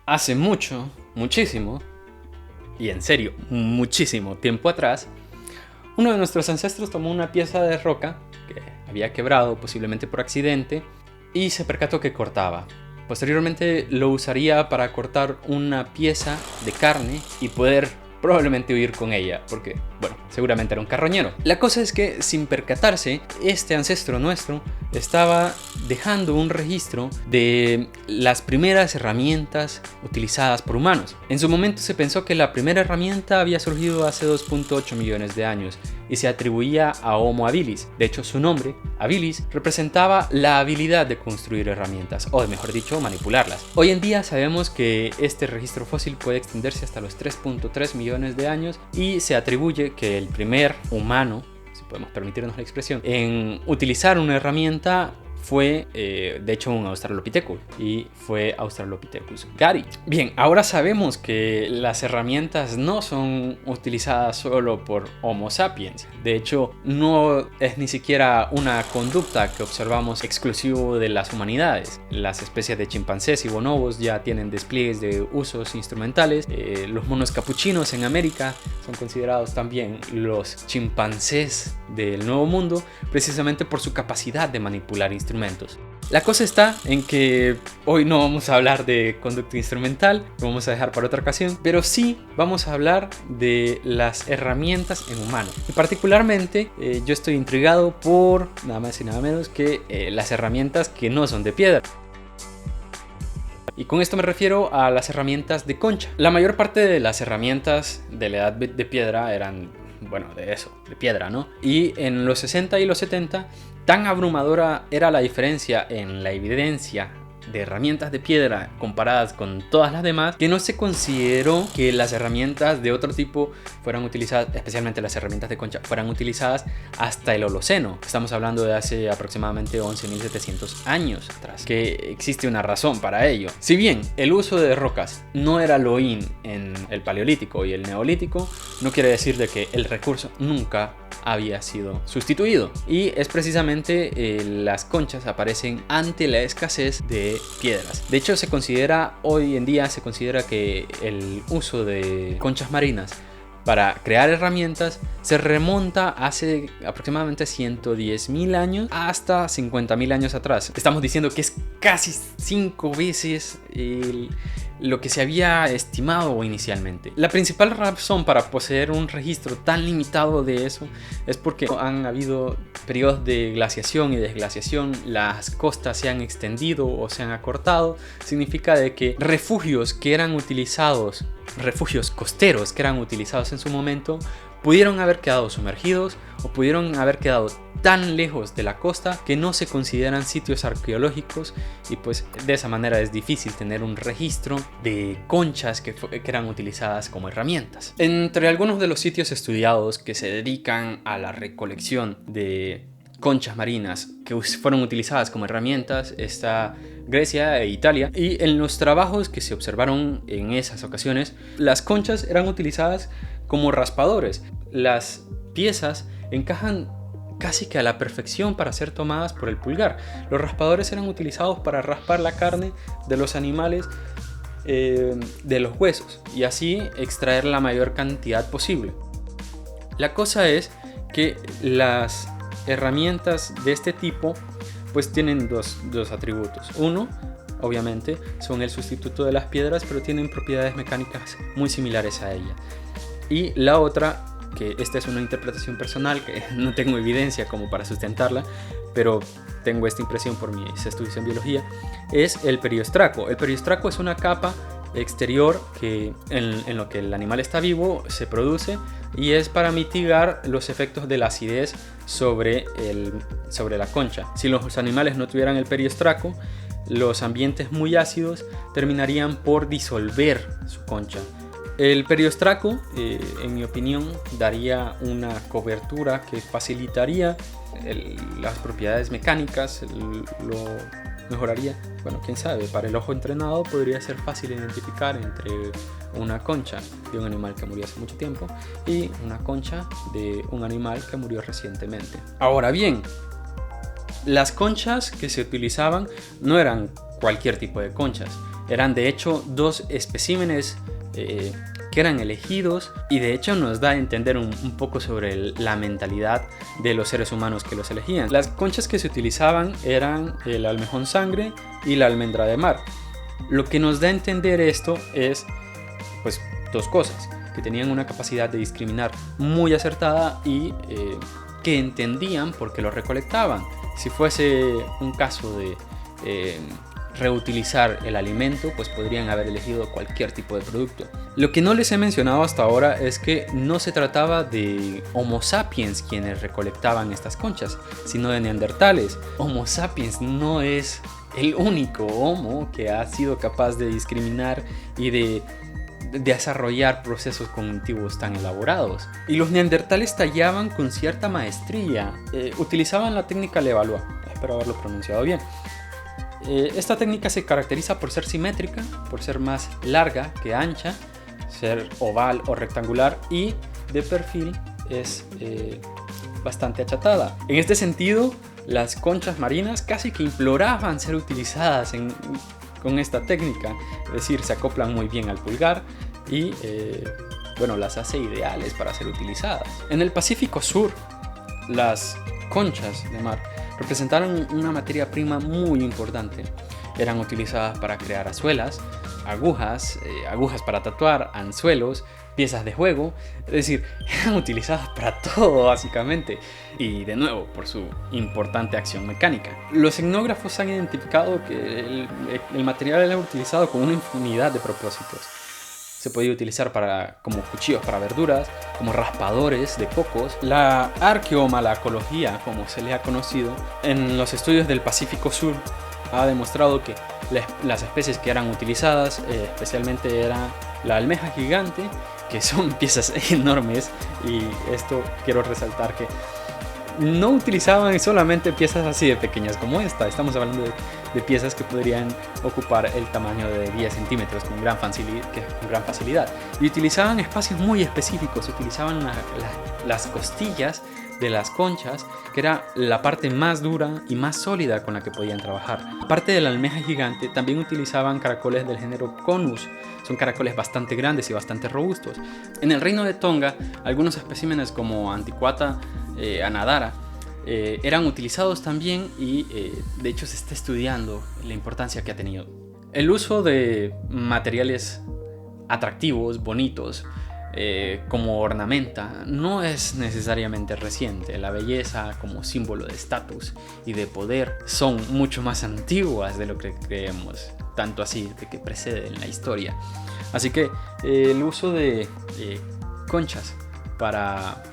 Hace mucho, muchísimo, y en serio, muchísimo tiempo atrás, uno de nuestros ancestros tomó una pieza de roca que había quebrado, posiblemente por accidente, y se percató que cortaba. Posteriormente lo usaría para cortar una pieza de carne y poder probablemente huir con ella, porque, bueno, seguramente era un carroñero. La cosa es que, sin percatarse, este ancestro nuestro estaba dejando un registro de las primeras herramientas utilizadas por humanos. En su momento se pensó que la primera herramienta había surgido hace 2.8 millones de años y se atribuía a Homo habilis. De hecho, su nombre, habilis, representaba la habilidad de construir herramientas, o mejor dicho, manipularlas. Hoy en día sabemos que este registro fósil puede extenderse hasta los 3.3 millones de años y se atribuye que el primer humano, si podemos permitirnos la expresión, en utilizar una herramienta fue de hecho un Australopithecus, y fue Australopithecus gari. Bien, ahora sabemos que las herramientas no son utilizadas solo por Homo sapiens. De hecho, no es ni siquiera una conducta que observamos exclusivo de las humanidades. Las especies de chimpancés y bonobos ya tienen despliegues de usos instrumentales. Los monos capuchinos en América son considerados también los chimpancés del Nuevo Mundo, precisamente por su capacidad de manipular instrumentos. La cosa está en que hoy no vamos a hablar de conducta instrumental, lo vamos a dejar para otra ocasión, pero sí vamos a hablar de las herramientas en humano. Y particularmente yo estoy intrigado por nada más y nada menos que las herramientas que no son de piedra. Y con esto me refiero a las herramientas de concha. La mayor parte de las herramientas de la edad de piedra eran, bueno, de piedra, ¿no? Y en los 60 y los 70, tan abrumadora era la diferencia en la evidencia de herramientas de piedra comparadas con todas las demás, que no se consideró que las herramientas de otro tipo fueran utilizadas, especialmente las herramientas de concha, fueran utilizadas hasta el Holoceno. Estamos hablando de hace aproximadamente 11.700 años atrás, que existe una razón para ello. Si bien el uso de rocas no era lo in en el Paleolítico y el Neolítico, no quiere decir de que el recurso nunca había sido sustituido, y es precisamente las conchas aparecen ante la escasez de piedras. De hecho, hoy en día se considera que el uso de conchas marinas para crear herramientas se remonta hace aproximadamente 110.000 años hasta 50.000 años atrás. Estamos diciendo que es casi 5 veces lo que se había estimado inicialmente. La principal razón para poseer un registro tan limitado de eso es porque han habido periodos de glaciación y desglaciación, las costas se han extendido o se han acortado. Significa de que refugios costeros que eran utilizados en su momento, pudieron haber quedado sumergidos o pudieron haber quedado tan lejos de la costa que no se consideran sitios arqueológicos, y pues de esa manera es difícil tener un registro de conchas que eran utilizadas como herramientas. Entre algunos de los sitios estudiados que se dedican a la recolección de conchas marinas que fueron utilizadas como herramientas está Grecia e Italia, y en los trabajos que se observaron en esas ocasiones, las conchas eran utilizadas como raspadores. Las piezas encajan casi que a la perfección para ser tomadas por el pulgar. Los raspadores eran utilizados para raspar la carne de los animales de los huesos y así extraer la mayor cantidad posible. La cosa es que las herramientas de este tipo pues tienen dos atributos. Uno, obviamente, son el sustituto de las piedras, pero tienen propiedades mecánicas muy similares a ellas. Y la otra, que esta es una interpretación personal, que no tengo evidencia como para sustentarla, pero tengo esta impresión por mis estudios en biología, es el periostraco. El periostraco es una capa exterior que en lo que el animal está vivo se produce, y es para mitigar los efectos de la acidez sobre la concha. Si los animales no tuvieran el periostraco, los ambientes muy ácidos terminarían por disolver su concha. El periostraco, en mi opinión, daría una cobertura que facilitaría las propiedades mecánicas, lo mejoraría. Bueno, quién sabe, para el ojo entrenado podría ser fácil identificar entre una concha de un animal que murió hace mucho tiempo y una concha de un animal que murió recientemente. Ahora bien, las conchas que se utilizaban no eran cualquier tipo de conchas. Eran de hecho 2 especímenes que eran elegidos, y de hecho nos da a entender un poco sobre la mentalidad de los seres humanos que los elegían. Las conchas que se utilizaban eran el almejón sangre y la almendra de mar. Lo que nos da a entender esto es pues 2 cosas: que tenían una capacidad de discriminar muy acertada y que entendían por qué lo recolectaban. Si fuese un caso de reutilizar el alimento, pues podrían haber elegido cualquier tipo de producto. Lo que no les he mencionado hasta ahora es que no se trataba de Homo sapiens quienes recolectaban estas conchas, sino de neandertales. Homo sapiens no es el único Homo que ha sido capaz de discriminar y de desarrollar procesos cognitivos tan elaborados. Y los neandertales tallaban con cierta maestría. Utilizaban la técnica Levallois, espero haberlo pronunciado bien. Esta técnica se caracteriza por ser simétrica, por ser más larga que ancha, ser oval o rectangular, y de perfil es bastante achatada. En este sentido, las conchas marinas casi que imploraban ser utilizadas con esta técnica, es decir, se acoplan muy bien al pulgar y las hace ideales para ser utilizadas. En el Pacífico Sur, las conchas de mar representaron una materia prima muy importante. Eran utilizadas para crear azuelas, agujas para tatuar, anzuelos, piezas de juego, es decir, eran utilizadas para todo básicamente, y de nuevo por su importante acción mecánica. Los etnógrafos han identificado que el material era utilizado con una infinidad de propósitos. Se podía utilizar como cuchillos para verduras, como raspadores de cocos. La arqueomalacología, como se le ha conocido, en los estudios del Pacífico Sur ha demostrado que las especies que eran utilizadas especialmente era la almeja gigante, que son piezas enormes, y esto quiero resaltar que no utilizaban solamente piezas así de pequeñas como esta. Estamos hablando de piezas que podrían ocupar el tamaño de 10 centímetros con gran facilidad. Y utilizaban espacios muy específicos. Utilizaban las costillas de las conchas, que era la parte más dura y más sólida con la que podían trabajar. Aparte de la almeja gigante, también utilizaban caracoles del género Conus. Son caracoles bastante grandes y bastante robustos. En el reino de Tonga, algunos especímenes como Antiquata anadara eran utilizados también, y de hecho se está estudiando la importancia que ha tenido. El uso de materiales atractivos, bonitos, como ornamenta, no es necesariamente reciente. La belleza como símbolo de estatus y de poder son mucho más antiguas de lo que creemos, tanto así de que preceden la historia. Así que el uso de conchas para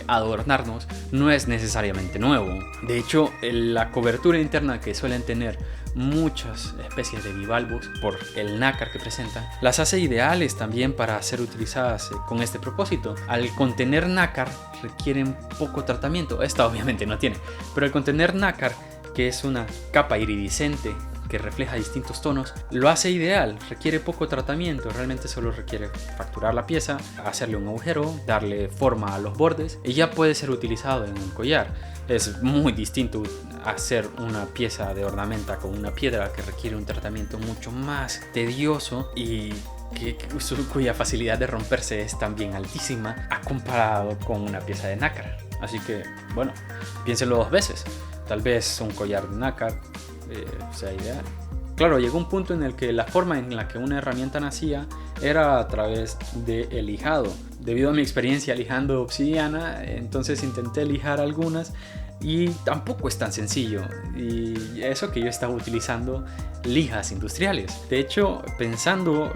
adornarnos no es necesariamente nuevo. De hecho, la cobertura interna que suelen tener muchas especies de bivalvos por el nácar que presentan las hace ideales también para ser utilizadas con este propósito. Al contener nácar requieren poco tratamiento. Esta obviamente no tiene, pero al contener nácar, que es una capa iridiscente que refleja distintos tonos, lo hace ideal. Requiere poco tratamiento, realmente solo requiere fracturar la pieza, hacerle un agujero, darle forma a los bordes y ya puede ser utilizado en un collar. Es muy distinto hacer una pieza de ornamenta con una piedra que requiere un tratamiento mucho más tedioso y cuya facilidad de romperse es también altísima a comparado con una pieza de nácar. Así que, bueno, piénselo 2 veces. Tal vez un collar de nácar sea ideal. Claro, llegó un punto en el que la forma en la que una herramienta nacía era a través del lijado. Debido a mi experiencia lijando obsidiana, entonces intenté lijar algunas y tampoco es tan sencillo. Y eso que yo estaba utilizando lijas industriales. De hecho, pensando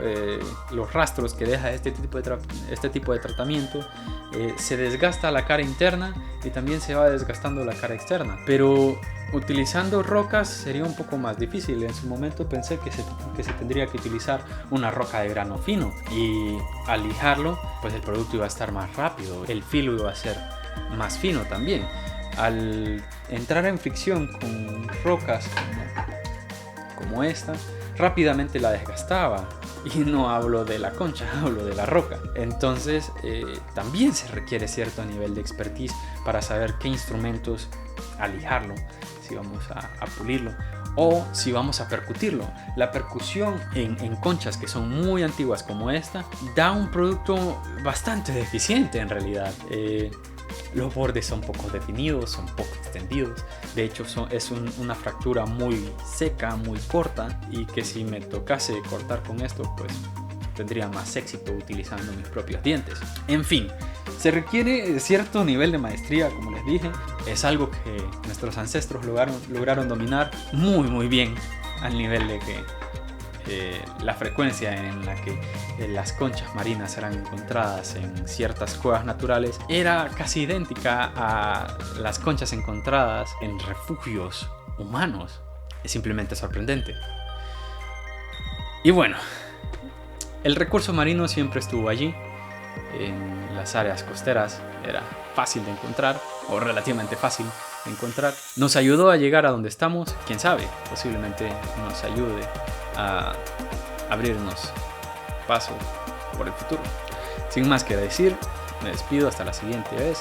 los rastros que deja este tipo de tratamiento, se desgasta la cara interna y también se va desgastando la cara externa. Pero utilizando rocas sería un poco más difícil. En su momento pensé que se tendría que utilizar una roca de grano fino, y al lijarlo, pues el producto iba a estar más rápido, el filo iba a ser más fino también. Al entrar en fricción con rocas como esta, rápidamente la desgastaba. Y no hablo de la concha, hablo de la roca. Entonces también se requiere cierto nivel de expertise para saber qué instrumentos alijarlo, si vamos a pulirlo, o si vamos a percutirlo. La percusión en conchas que son muy antiguas como esta da un producto bastante deficiente en realidad. Los bordes son poco definidos, son poco extendidos. De hecho es una fractura muy seca, muy corta, y que si me tocase cortar con esto, pues tendría más éxito utilizando mis propios dientes. En fin, se requiere cierto nivel de maestría, como les dije. Es algo que nuestros ancestros lograron dominar muy bien, al nivel de que la frecuencia en la que las conchas marinas eran encontradas en ciertas cuevas naturales era casi idéntica a las conchas encontradas en refugios humanos. Es simplemente sorprendente. Y bueno, el recurso marino siempre estuvo allí. En las áreas costeras era fácil de encontrar, o relativamente fácil de encontrar. Nos ayudó a llegar a donde estamos, quién sabe, posiblemente nos ayude a abrirnos paso por el futuro. Sin más que decir, me despido hasta la siguiente vez.